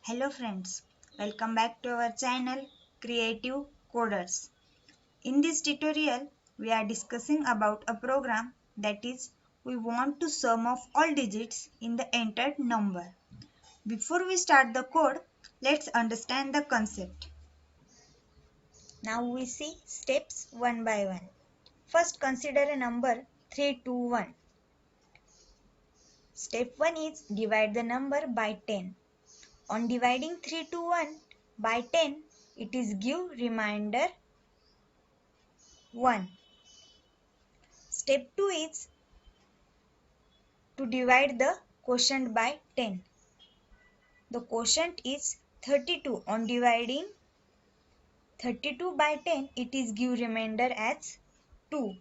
Hello friends, welcome back to our channel Creative Coders. In this tutorial, we are discussing about a program that is we want to sum of all digits in the entered number. Before we start the code, let's understand the concept. Now we see steps one by one. First consider a number 321. Step 1 is divide the number by 10. On dividing 321 by 10, it is give remainder 1. Step 2 is to divide the quotient by 10. The quotient is 32. On dividing 32 by 10, it is give remainder as 2.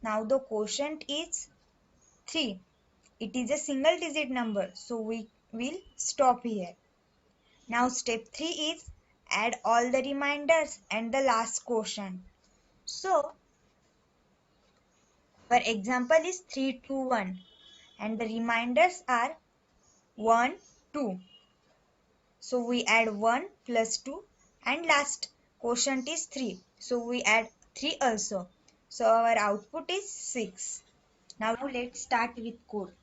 Now the quotient is 3. It is a single digit number, so we will stop here. Now step 3 is add all the reminders and the last quotient. So our example is 321 and the reminders are 1, 2. So we add 1 plus 2 and last quotient is 3. So we add 3 also. So our output is 6. Now let's start with code.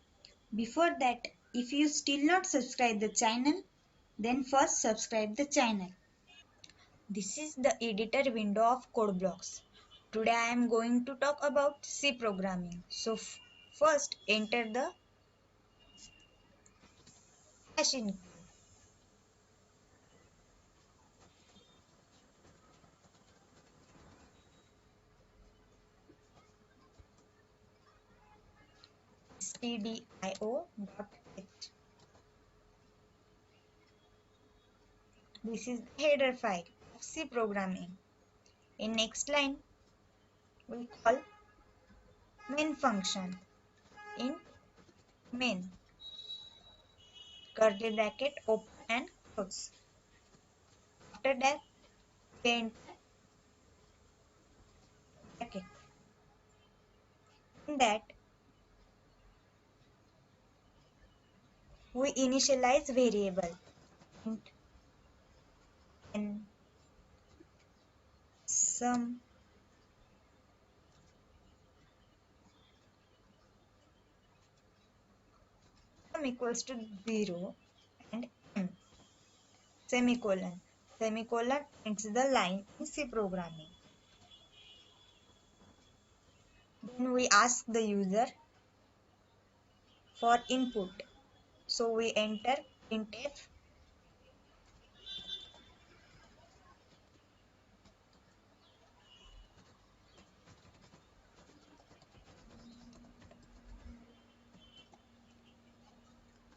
Before that, if you still not subscribe the channel, then first subscribe the channel. This is the editor window of code blocks. Today I am going to talk about C programming. So first enter the machine stdio.h. This is the header file of C programming. In next line, we call main function. In main, curly bracket open and close. After that, paint bracket. In that, we initialize variable int and sum equals to 0 and m semicolon. Semicolon ends the line in C programming. Then we ask the user for input. So we enter printf.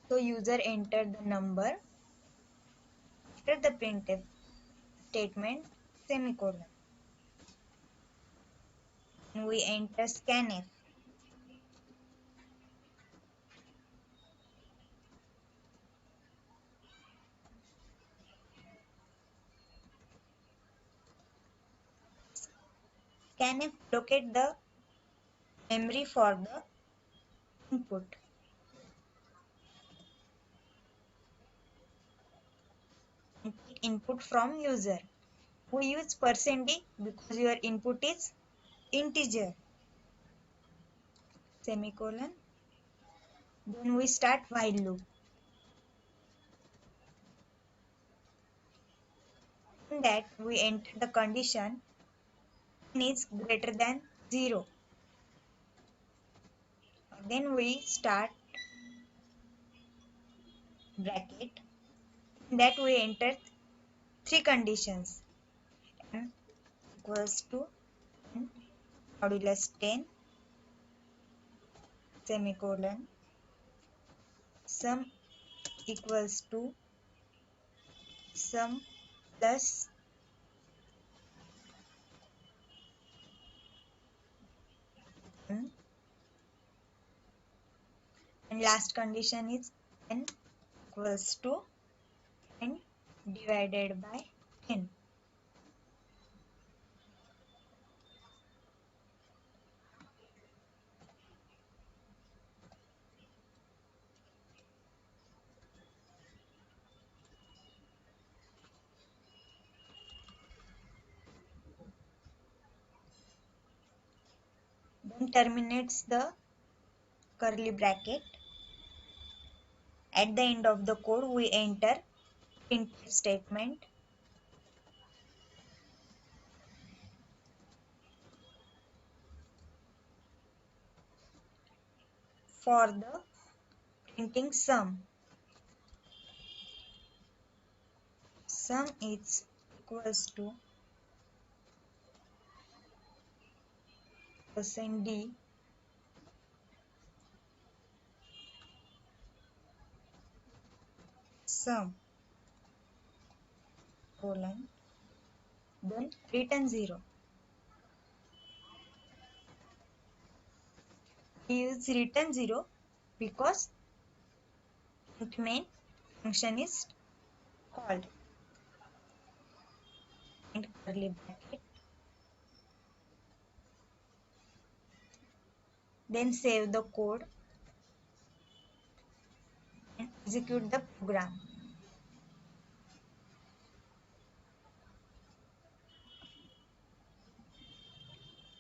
So user enter the number after the printf statement semicolon. And we enter scanf. Scanf locate the memory for the input. And take input from user. We use %d because your input is integer. Semicolon. Then we start while loop. In that we enter the condition n is greater than 0. Then we start bracket. In that we enter three conditions. N equals to n modulus 10 semicolon sum equals to sum plus n and last condition is n equals to n divided by 10. then terminates the curly bracket. At the end of the code, we enter printf statement. For the printing sum is equals to %d sum colon then return 0. We use return 0 because print main function is called. And curly bracket. Then save the code and execute the program.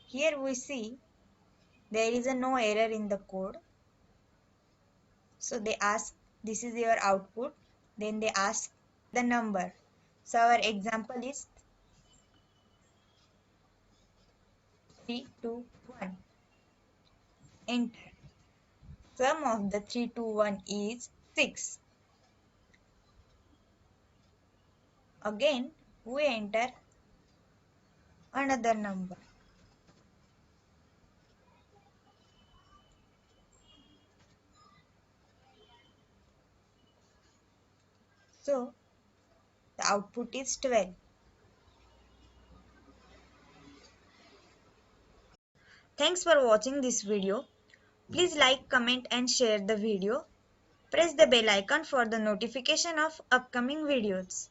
Here we see there is no error in the code. So they ask, this is your output. Then they ask the number. So our example is 3, 2, 1. Enter. Sum of the 3, 2, 1 is 6. Again, we enter another number. So, the output is 12. Thanks for watching this video. Please like, comment and share the video. Press the bell icon for the notification of upcoming videos.